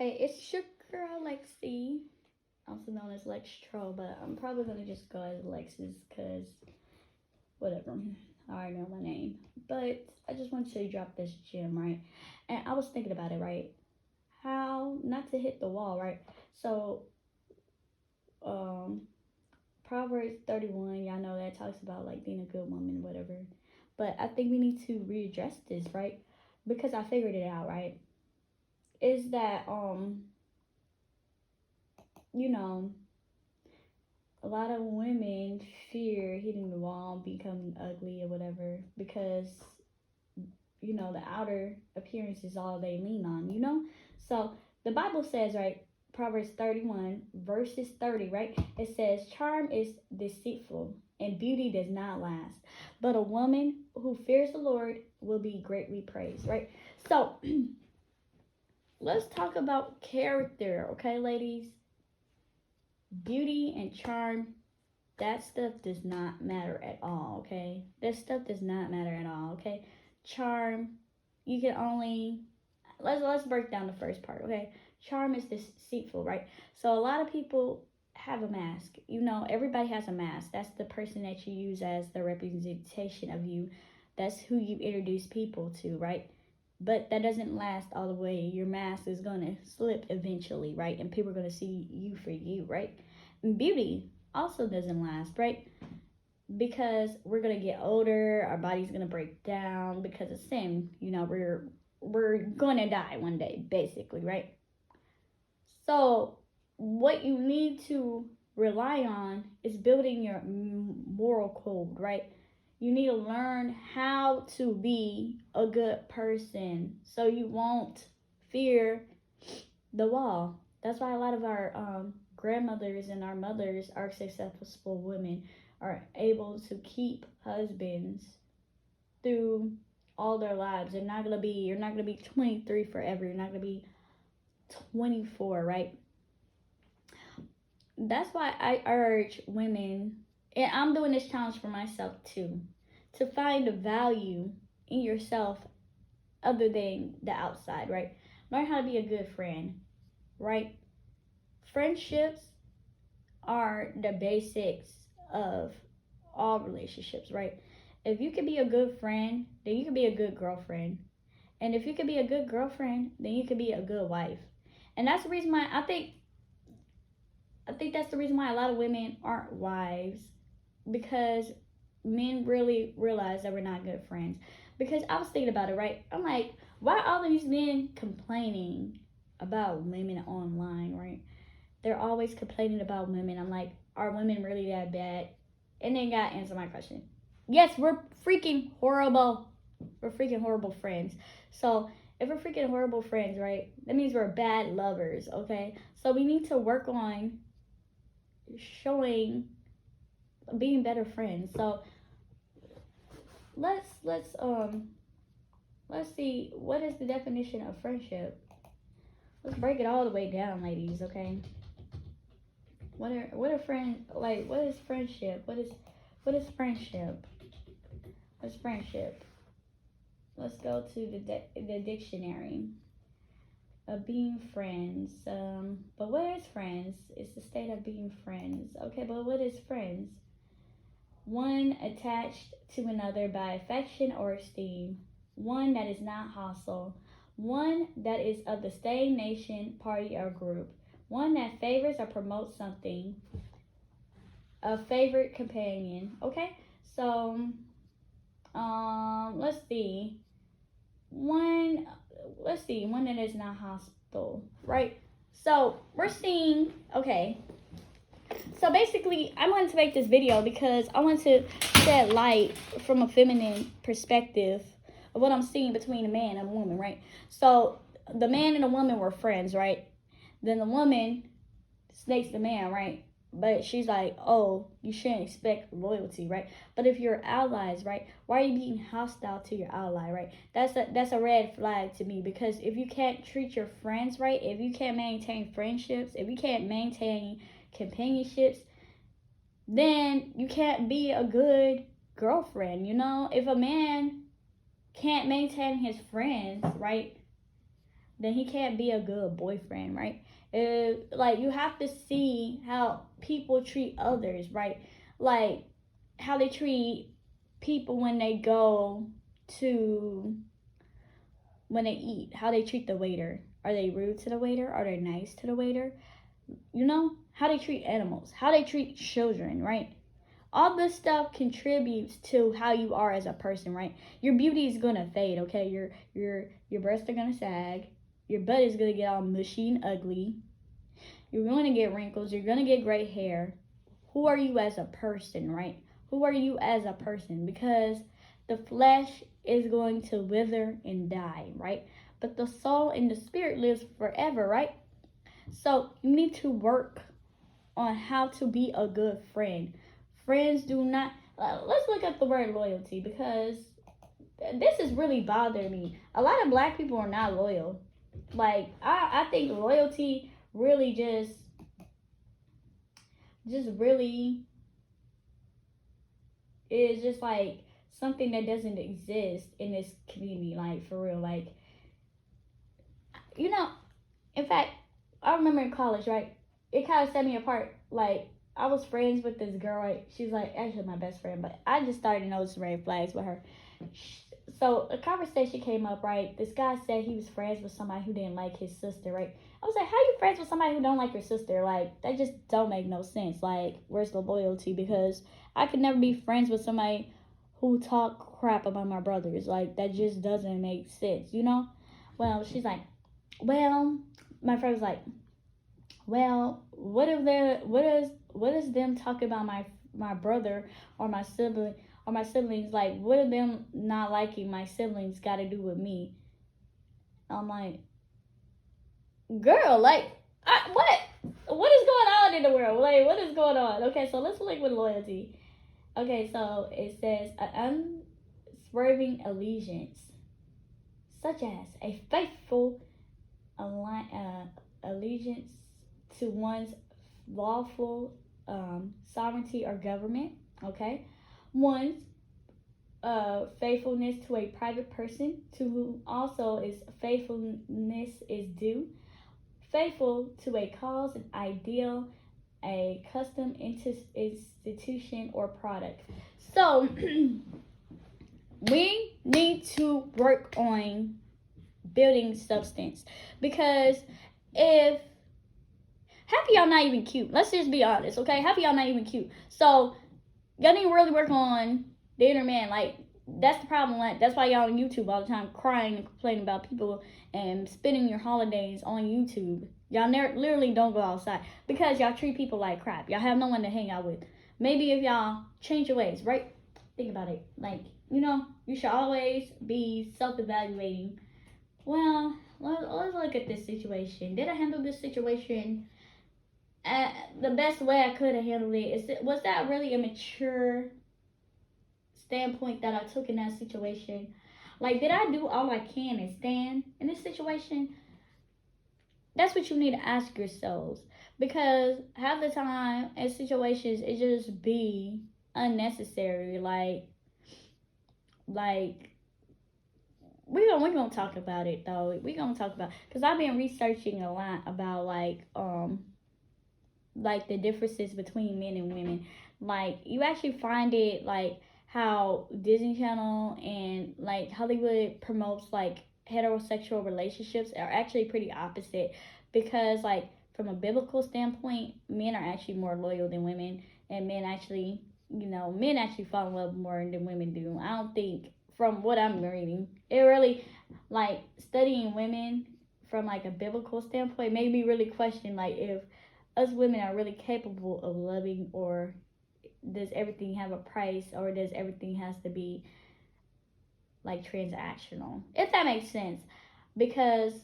Hey, it's your girl Lexi, also known as Lex Troll, but I'm probably gonna just go as Lexus because whatever. I already know my name. But I just want to drop this gem, right? And I was thinking about it, right? How not to hit the wall, right? So, um, Proverbs 31, y'all know that talks about like being a good woman, whatever. But I think we need to readdress this, right? Because I figured it out, right? Is that you know, a lot of women fear hitting the wall, becoming ugly or whatever, because the outer appearance is all they lean on. So the Bible says, right, Proverbs 31 verses 30, right, it says charm is deceitful and beauty does not last, but a woman who fears the Lord will be greatly praised, right? So let's talk about character, okay, ladies. Beauty and charm, that stuff does not matter at all, okay? That stuff does not matter at all, okay? Charm, you can only let's break down the first part, okay? Charm is deceitful, right? So a lot of people have a mask. Everybody has a mask. That's the person that you use as the representation of you. That's who you introduce people to, right? But that doesn't last all the way. Your mask is gonna slip eventually, right? And people are gonna see you for you, right? And beauty also doesn't last, right? Because we're gonna get older, our body's gonna break down because of sin. We're gonna die one day, basically, right? So what you need to rely on is building your moral code, right? You need to learn how to be a good person so you won't fear the wall. That's why a lot of our grandmothers and our mothers are successful women, are able to keep husbands through all their lives. You're not gonna be 23 forever. You're not gonna be 24, right? That's why I urge women, and I'm doing this challenge for myself too, to find a value in yourself other than the outside, right? Learn how to be a good friend, right? Friendships are the basics of all relationships, right? If you can be a good friend, then you can be a good girlfriend. And if you can be a good girlfriend, then you can be a good wife. And that's the reason why I think that's the reason why a lot of women aren't wives, because men really realize that we're not good friends. Because I was thinking about it, right? I'm like, why are all these men complaining about women online, right? They're always complaining about women. I'm like, are women really that bad? And they got to answer my question. Yes, we're freaking horrible. We're freaking horrible friends. So if we're freaking horrible friends, right, that means we're bad lovers, okay? So we need to work on showing being better friends. So let's see, what is the definition of friendship? Let's break it all the way down, ladies, okay? What are friend like what is friendship? What is friendship? What's friendship? Let's go to the dictionary of being friends. But what is friends? It's the state of being friends. Okay, but what is friends? One attached to another by affection or esteem. One that is not hostile. One that is of the same nation, party, or group. One that favors or promotes something. A favorite companion. Okay, so let's see. One that is not hostile, right? So we're seeing, okay. So basically, I wanted to make this video because I want to shed light from a feminine perspective of what I'm seeing between a man and a woman, right? So the man and the woman were friends, right? Then the woman snakes the man, right? But she's like, oh, you shouldn't expect loyalty, right? But if you're allies, right, why are you being hostile to your ally, right? That's a red flag to me, because if you can't treat your friends right, if you can't maintain friendships, if you can't maintain companionships, then you can't be a good girlfriend. If a man can't maintain his friends, right, then he can't be a good boyfriend, right? Like, you have to see how people treat others, right? Like, how they treat people when they go to, when they eat, how they treat the waiter. Are they rude to the waiter? Are they nice to the waiter? You know, how they treat animals, how they treat children, right? All this stuff contributes to how you are as a person, right? Your beauty is gonna fade, okay? Your breasts are gonna sag, your butt is gonna get all mushy and ugly, you're gonna get wrinkles, you're gonna get gray hair. Who are you as a person, right? Who are you as a person? Because the flesh is going to wither and die, right? But the soul and the spirit lives forever, right? So you need to work on how to be a good friend. Friends do not. Let's look at the word loyalty, because this is really bothering me. A lot of black people are not loyal. Like, I think loyalty really just really is just like something that doesn't exist in this community. Like, for real. Like, you know, in fact, I remember in college, right? It kind of set me apart. Like, I was friends with this girl, right? She's like actually my best friend, but I just started noticing red flags with her. So a conversation came up, right? This guy said he was friends with somebody who didn't like his sister, right? I was like, how you friends with somebody who don't like your sister? Like, that just don't make no sense. Like, where's the loyalty? Because I could never be friends with somebody who talk crap about my brothers. Like, that just doesn't make sense, you know? Well, she's like, well, my friend was like, well, what is them talking about my brother or my siblings? Like, what are them not liking my siblings got to do with me? I'm like, girl, like, what is going on in the world? Like, what is going on? Okay, so let's look with loyalty. Okay, so it says an unswerving allegiance, such as a faithful allegiance to one's lawful sovereignty or government. Okay, one's faithfulness to a private person to whom also is faithfulness is due. Faithful to a cause, an ideal, a custom, institution, or product. So we need to work on building substance, because if half of y'all not even cute, let's just be honest, okay? Half of y'all not even cute. So y'all need to really work on the inner man. Like, that's the problem. Like, that's why y'all on YouTube all the time crying and complaining about people and spending your holidays on YouTube. Y'all literally don't go outside because y'all treat people like crap. Y'all have no one to hang out with. Maybe if y'all change your ways, right? Think about it. Like, you know, you should always be self-evaluating. Well, let's look at this situation. Did I handle this situation the best way I could have handled it? Was that really a mature standpoint that I took in that situation? Like, did I do all I can and stand in this situation? That's what you need to ask yourselves, because half the time in situations it just be unnecessary. Like we're gonna talk about it though. We're gonna talk about, because I've been researching a lot about like the differences between men and women. Like, you actually find it like how Disney Channel and like Hollywood promotes like heterosexual relationships are actually pretty opposite, because like from a biblical standpoint, men are actually more loyal than women, and men actually fall in love more than women do. I don't think, from what I'm reading, it really, like, studying women from like a biblical standpoint made me really question like if us women are really capable of loving, or does everything have a price, or does everything has to be like transactional, if that makes sense. Because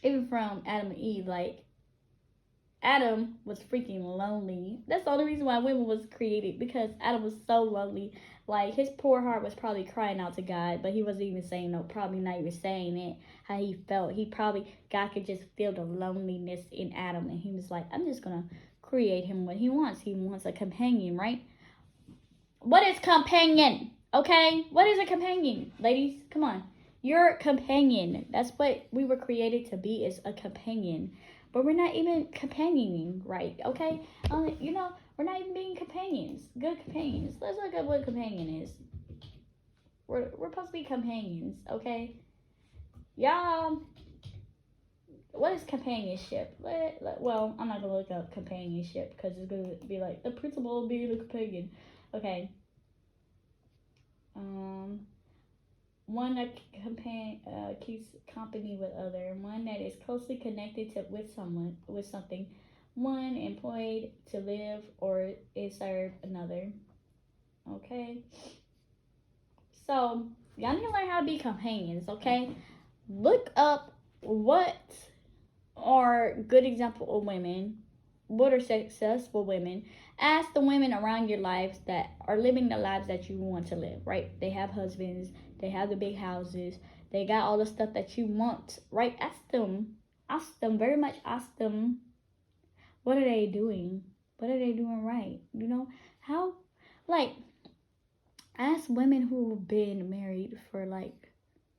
even from Adam and Eve, like, Adam was freaking lonely. That's the only reason why women was created, because Adam was so lonely. Like, his poor heart was probably crying out to God, but he wasn't even saying no, probably not even saying it, how he felt. God could just feel the loneliness in Adam, and he was like, I'm just gonna create him what he wants. He wants a companion, right? What is companion? Okay? What is a companion? Ladies, come on. You're a companion. That's what we were created to be, is a companion. But we're not even companioning right, okay? We're not even being companions. Good companions. Let's look at what companion is. We're supposed to be companions, okay? Y'all, what is companionship? Well, I'm not gonna look up companionship because it's gonna be like the principle of being a companion. Okay. One that keeps company with other. One that is closely connected with something. One employed to live or is serve another. Okay. So y'all need to learn how to be companions. Okay. Look up what are good example of women. What are successful women? Ask the women around your lives that are living the lives that you want to live, right? They have husbands, they have the big houses, they got all the stuff that you want, right? Ask them, very much ask them, what are they doing? What are they doing right? How, like, ask women who've been married for like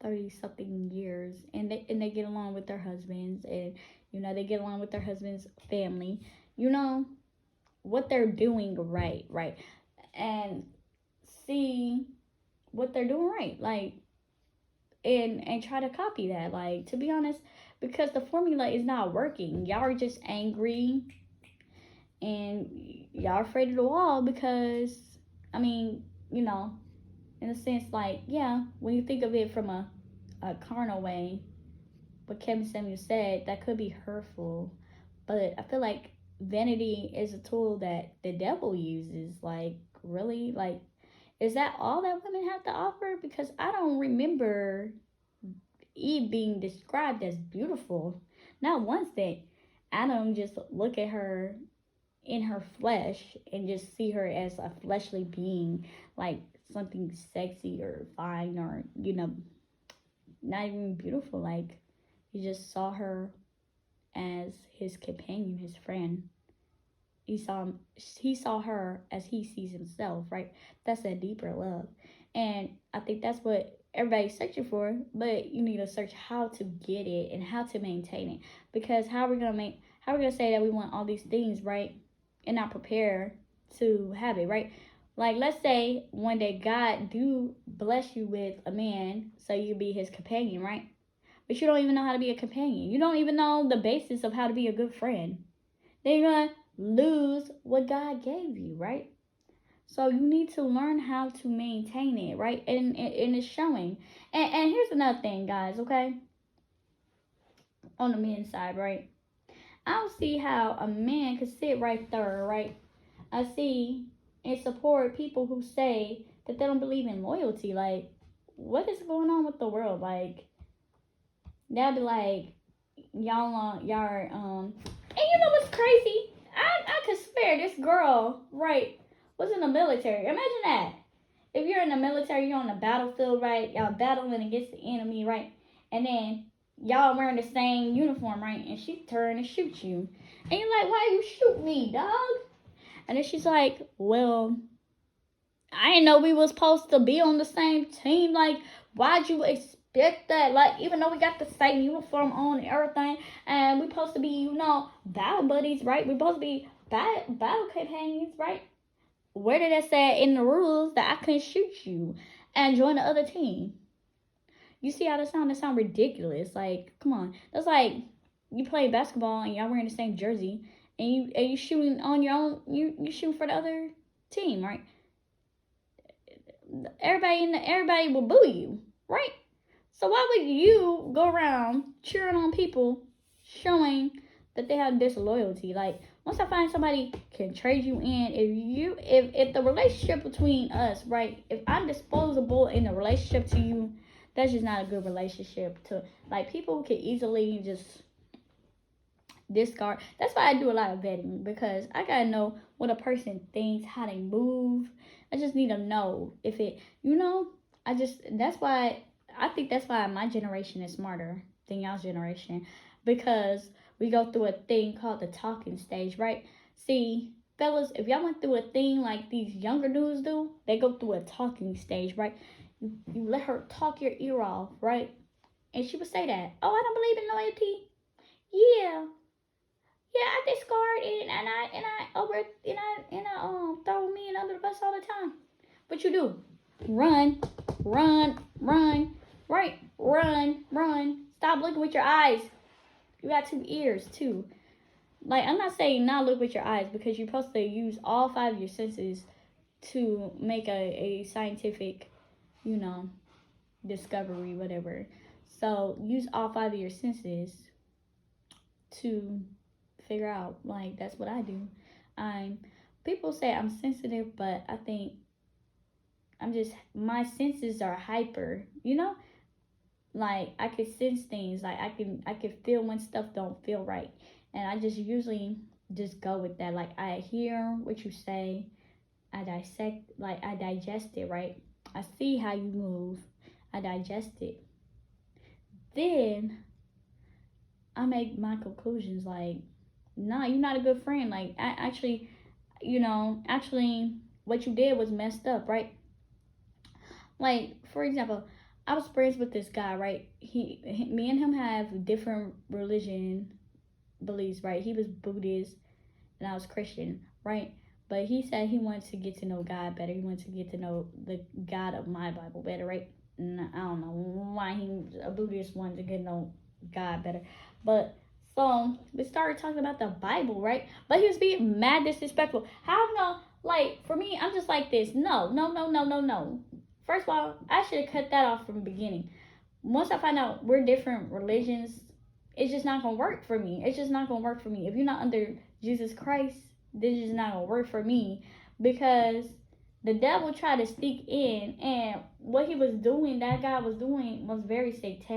30 something years and they get along with their husbands, and they get along with their husband's family, what they're doing right, and see what they're doing right, like, and try to copy that, like, to be honest, because the formula is not working. Y'all are just angry and y'all are afraid of the wall because, I mean, in a sense, like, yeah, when you think of it from a carnal way, what Kevin Samuel said, that could be hurtful. But I feel like vanity is a tool that the devil uses. Like, really? Like, is that all that women have to offer? Because I don't remember Eve being described as beautiful. Not once did Adam just look at her in her flesh and just see her as a fleshly being, like something sexy or fine or, not even beautiful. Like, he just saw her as his companion, his friend. He saw her as he sees himself, right? That's a deeper love. And I think that's what everybody's searching for, but you need to search how to get it and how to maintain it. Because how are we gonna say that we want all these things, right? And not prepare to have it, right? Like, let's say one day God do bless you with a man so you be his companion, right? But you don't even know how to be a companion. You don't even know the basis of how to be a good friend. Then you're going to lose what God gave you, right? So you need to learn how to maintain it, right? And it's showing. And here's another thing, guys, okay? On the men's side, right? I don't see how a man could sit right there, right? I see and support people who say that they don't believe in loyalty. Like, what is going on with the world? Like, they'll be like, y'all are, and you know what's crazy? I could swear this girl, right, was in the military. Imagine that. If you're in the military, you're on the battlefield, right? Y'all battling against the enemy, right? And then y'all wearing the same uniform, right? And she turn and shoot you. And you're like, why you shoot me, dog? And then she's like, well, I didn't know we was supposed to be on the same team. Like, why'd you expect that? Like, even though we got the same uniform on and everything, and we supposed to be, battle buddies, right? We supposed to be battle companions, right? Where did it say in the rules that I couldn't shoot you and join the other team? You see how that sound? That sound ridiculous. Like, come on. That's like you play basketball and y'all wearing the same jersey, and you shooting on your own. You shooting for the other team, right? Everybody will boo you, right? So why would you go around cheering on people, showing that they have disloyalty? Like, once I find somebody can trade you in, if the relationship between us, right? If I'm disposable in the relationship to you, that's just not a good relationship. To, like, people can easily just discard. That's why I do a lot of vetting, because I gotta know what a person thinks, how they move. I just need to know if it, that's why I think that's why my generation is smarter than y'all's generation, because we go through a thing called the talking stage, right? See, fellas, if y'all went through a thing like these younger dudes do, they go through a talking stage, right? You let her talk your ear off, right? And she would say that, oh, I don't believe in loyalty. Yeah, yeah, I discard it, and I throw men under the bus all the time. What you do? Run, run, run, right? Run, run. Stop looking with your eyes. You got 2 ears too. Like, I'm not saying not look with your eyes, because you're supposed to use all 5 of your senses to make a scientific, you know, discovery, whatever. So use all 5 of your senses to figure out. Like, that's what I do. I'm People say I'm sensitive, but I think I'm just, my senses are hyper, you know? Like, I can sense things. Like, I can feel when stuff don't feel right. And I just usually just go with that. Like, I hear what you say, I dissect, like, I digest it, right? I see how you move, I digest it. Then I make my conclusions. Like, nah, you're not a good friend. Like, actually, what you did was messed up, right? Like, for example, I was friends with this guy, right? Me and him have different religion beliefs, right? He was Buddhist and I was Christian, right? But he said he wanted to get to know God better. He wanted to get to know the God of my Bible better, right? And I don't know why a Buddhist wanted to get to know God better. But so we started talking about the Bible, right? But he was being mad disrespectful. How no? Like, for me, I'm just like this. No, no, no, no, no, no. First of all, I should have cut that off from the beginning. Once I find out we're different religions, it's just not gonna work for me. It's just not gonna work for me. If you're not under Jesus Christ, this is not gonna work for me, because the devil tried to sneak in, and what he was doing, that guy was doing, was very satanic.